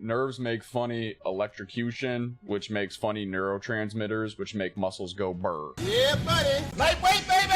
nerves make funny electrocution, which makes funny neurotransmitters, which make muscles go burr. Yeah, buddy. Lightweight, baby!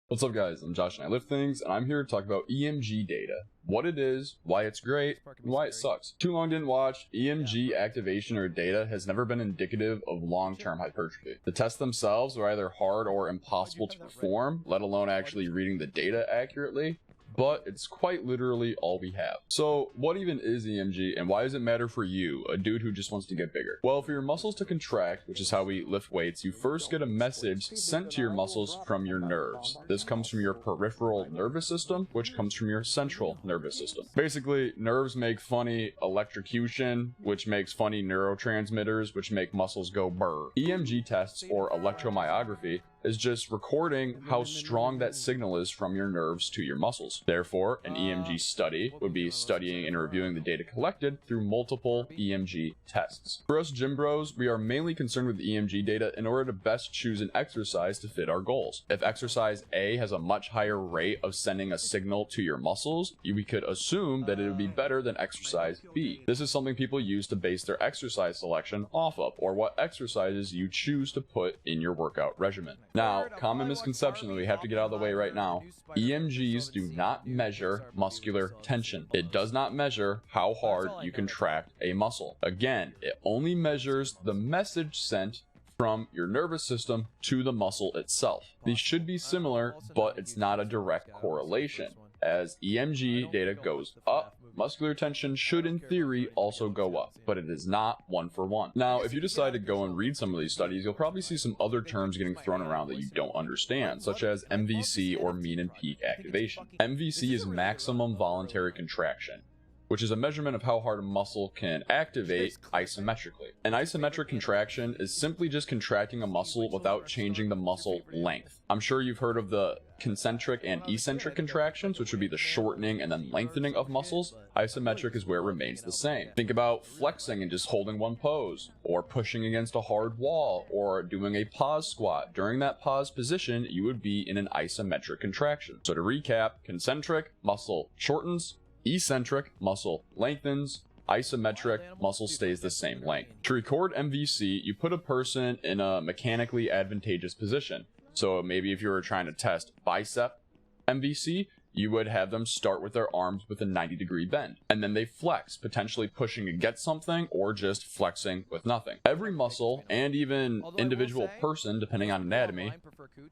What's up guys, I'm Josh and I lift things, and I'm here to talk about EMG data. What it is, why it's great, and why it sucks. Too long didn't watch. EMG activation or data has never been indicative of long-term hypertrophy. The tests themselves are either hard or impossible to perform, let alone actually reading the data accurately. But it's quite literally all we have. So what even is EMG and why does it matter for you, a dude who just wants to get bigger? Well, for your muscles to contract, which is how we lift weights, you first get a message sent to your muscles from your nerves. This comes from your peripheral nervous system, which comes from your central nervous system. Basically, nerves make funny electrocution, which makes funny neurotransmitters, which make muscles go burr. EMG tests, or electromyography, is just recording how strong that signal is from your nerves to your muscles. Therefore, an EMG study would be studying and reviewing the data collected through multiple EMG tests. For us gym bros, we are mainly concerned with EMG data in order to best choose an exercise to fit our goals. If exercise A has a much higher rate of sending a signal to your muscles, we could assume that it would be better than exercise B. This is something people use to base their exercise selection off of, or what exercises you choose to put in your workout regimen. Now, common misconception that we have to get out of the way right now, EMGs do not measure muscular tension. It does not measure how hard you contract a muscle. Again, it only measures the message sent from your nervous system to the muscle itself. These should be similar, but it's not a direct correlation. As EMG data goes up, muscular tension should in theory also go up, but it is not one for one. Now, if you decide to go and read some of these studies, you'll probably see some other terms getting thrown around that you don't understand, such as MVC, or mean and peak activation. MVC is maximum voluntary contraction, which is a measurement of how hard a muscle can activate isometrically. An isometric contraction is simply just contracting a muscle without changing the muscle length. I'm sure you've heard of the concentric and eccentric contractions, which would be the shortening and then lengthening of muscles. Isometric is where it remains the same. Think about flexing and just holding one pose, or pushing against a hard wall, or doing a pause squat. During that pause position, you would be in an isometric contraction. So to recap, concentric, muscle shortens; eccentric, muscle lengthens; isometric, muscle stays the same length. To record MVC, you put a person in a mechanically advantageous position. So maybe if you were trying to test bicep MVC, you would have them start with their arms with a 90-degree bend, and then they flex, potentially pushing against something or just flexing with nothing. Every muscle and even individual person, depending on anatomy,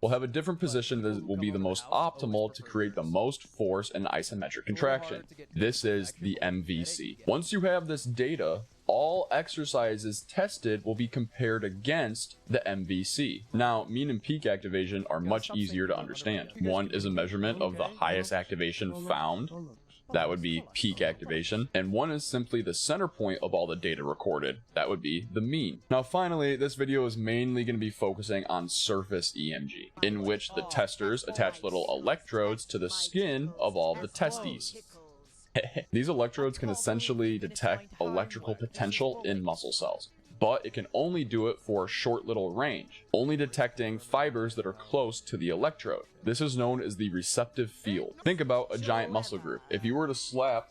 will have a different position that will be the most optimal to create the most force and isometric contraction. This is the MVC. Once you have this data, all exercises tested will be compared against the MVC. Now, mean and peak activation are much easier to understand. One is a measurement of the highest activation found. That would be peak activation. And one is simply the center point of all the data recorded. That would be the mean. Now, finally, this video is mainly going to be focusing on surface EMG, in which the testers attach little electrodes to the skin of all the testes. These electrodes can essentially detect electrical potential in muscle cells, but it can only do it for a short little range, only detecting fibers that are close to the electrode. This is known as the receptive field. Think about a giant muscle group. If you were to slap,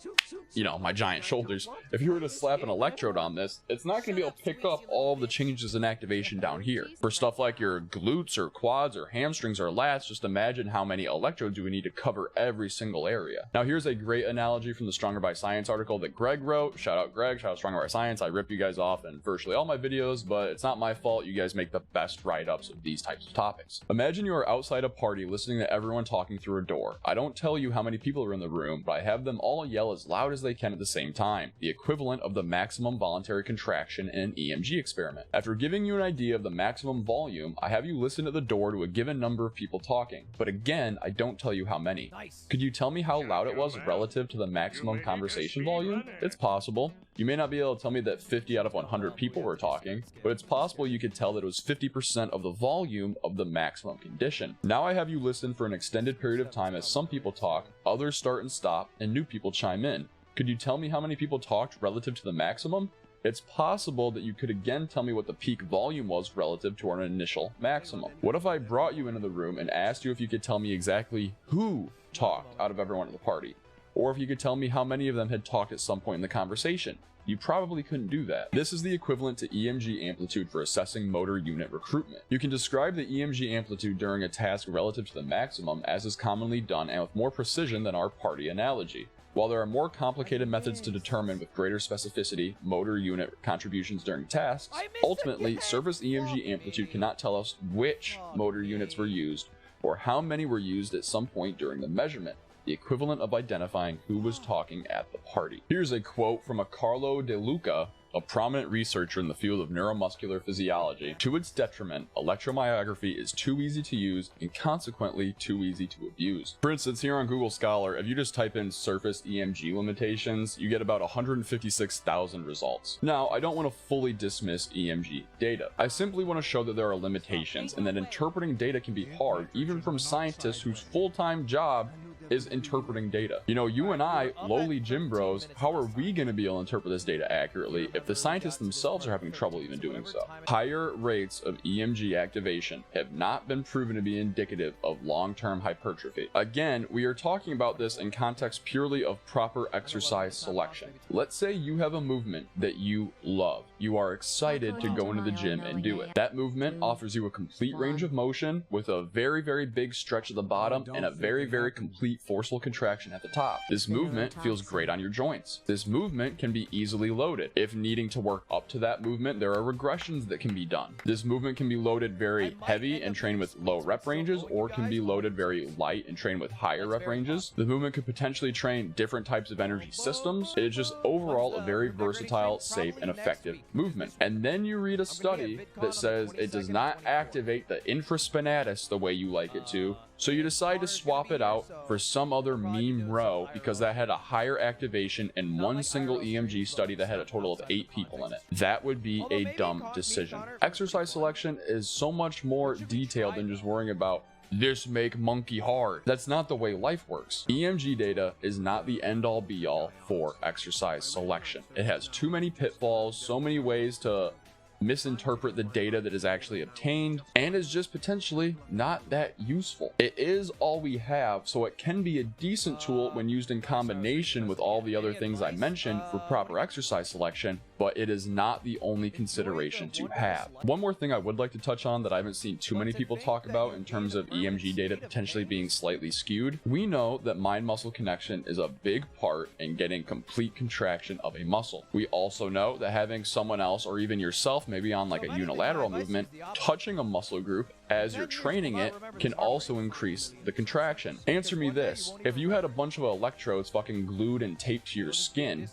my giant shoulders, if you were to slap an electrode on this, it's not going to be able to pick up all of the changes in activation down here. For stuff like your glutes or quads or hamstrings or lats, just imagine how many electrodes you would need to cover every single area. Now, here's a great analogy from the Stronger by Science article that Greg wrote. Shout out Greg, shout out Stronger by Science. I rip you guys off in virtually all my videos, but it's not my fault. You guys make the best write-ups of these types of topics. Imagine you are outside a party listening to everyone talking through a door. I don't tell you how many people are in the room, but I have them all yell as loud as they can at the same time, the equivalent of the maximum voluntary contraction in an EMG experiment. After giving you an idea of the maximum volume, I have you listen at the door to a given number of people talking, but again, I don't tell you how many. Could you tell me how loud it was relative to the maximum conversation volume? It's possible. You may not be able to tell me that 50 out of 100 people were talking, but it's possible you could tell that it was 50% of the volume of the maximum condition. Now I have you listen for an extended period of time as some people talk, others start and stop, and new people chime in. Could you tell me how many people talked relative to the maximum? it's possible that you could again tell me what the peak volume was relative to our initial maximum. What if I brought you into the room and asked you if you could tell me exactly who talked out of everyone at the party? Or if you could tell me how many of them had talked at some point in the conversation? You probably couldn't do that. This is the equivalent to EMG amplitude for assessing motor unit recruitment. You can describe the EMG amplitude during a task relative to the maximum, as is commonly done and with more precision than our party analogy. While there are more complicated methods to determine with greater specificity motor unit contributions during tasks, ultimately, surface EMG amplitude cannot tell us which motor units were used or how many were used at some point during the measurement, the equivalent of identifying who was talking at the party. Here's a quote from a Carlo De Luca, a prominent researcher in the field of neuromuscular physiology. To its detriment, electromyography is too easy to use and consequently too easy to abuse. For instance, here on Google Scholar, if you just type in surface EMG limitations, you get about 156,000 results. Now, I don't want to fully dismiss EMG data. I simply want to show that there are limitations and that interpreting data can be hard, even from scientists whose full-time job is interpreting data. You know, you and I, lowly gym bros, how are we going to be able to interpret this data accurately if the scientists themselves are having trouble even doing so? Higher rates of EMG activation have not been proven to be indicative of long-term hypertrophy. Again, we are talking about this in context purely of proper exercise selection. Let's say you have a movement that you love. You are excited to go into the gym and do it. That movement offers you a complete range of motion with a very, very big stretch at the bottom and a very, very complete forceful contraction at the top. This movement feels great on your joints. This movement can be easily loaded. If needing to work up to that movement, there are regressions that can be done. This movement can be loaded very heavy and trained with low rep ranges, or can be loaded very light and trained with higher rep ranges. The movement could potentially train different types of energy systems. It is just overall a very versatile, safe, and effective movement. And then you read a study that says it does not activate the infraspinatus the way you like it to, so you decide to swap it out for some other meme row because that had a higher activation in one single EMG study that had a total of 8 people in it. That would be a dumb decision. Exercise selection is so much more detailed than just worrying about this make monkey hard. That's not the way life works. EMG data is not the end-all be-all for exercise selection. It has too many pitfalls, so many ways to misinterpret the data that is actually obtained, and is just potentially not that useful. It is all we have, so it can be a decent tool when used in combination with all the other things I mentioned for proper exercise selection, but it is not the only consideration to have. One more thing I would like to touch on that I haven't seen too many people talk about in terms of EMG data potentially being slightly skewed. We know that mind-muscle connection is a big part in getting complete contraction of a muscle. We also know that having someone else, or even yourself, maybe on like a unilateral movement, touching a muscle group as you're training it can also increase the contraction. Answer me this: if you had a bunch of electrodes fucking glued and taped to your skin,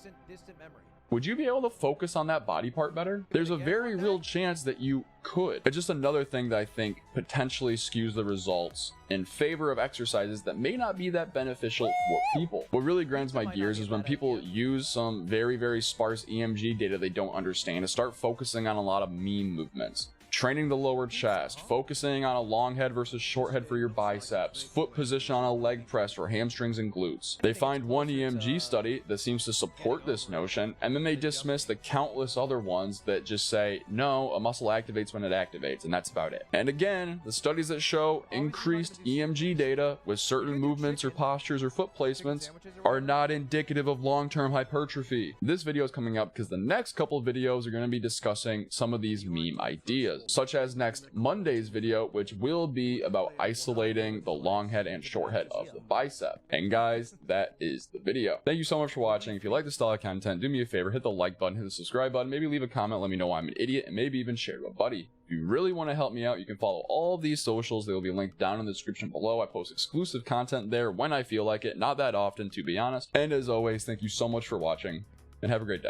would you be able to focus on that body part better? There's a very real chance that you could. It's just another thing that I think potentially skews the results in favor of exercises that may not be that beneficial for people. What really grinds my gears is when people use some very, very sparse EMG data they don't understand to start focusing on a lot of meme movements. Training the lower chest, focusing on a long head versus short head for your biceps, foot position on a leg press for hamstrings and glutes. They find one EMG study that seems to support this notion, and then they dismiss the countless other ones that just say, no, a muscle activates when it activates, and that's about it. And again, the studies that show increased EMG data with certain movements or postures or foot placements are not indicative of long-term hypertrophy. This video is coming up because the next couple of videos are going to be discussing some of these meme ideas, such as next Monday's video, which will be about isolating the long head and short head of the bicep. And guys, that is the video. Thank you so much for watching. If you like this style of content, do me a favor, hit the like button, hit the subscribe button, maybe leave a comment, let me know I'm an idiot, and maybe even share to a buddy. If you really want to help me out, you can follow all of these socials. They will be linked down in the description below. I post exclusive content there when I feel like it, not that often, to be honest. And as always, thank you so much for watching, and have a great day.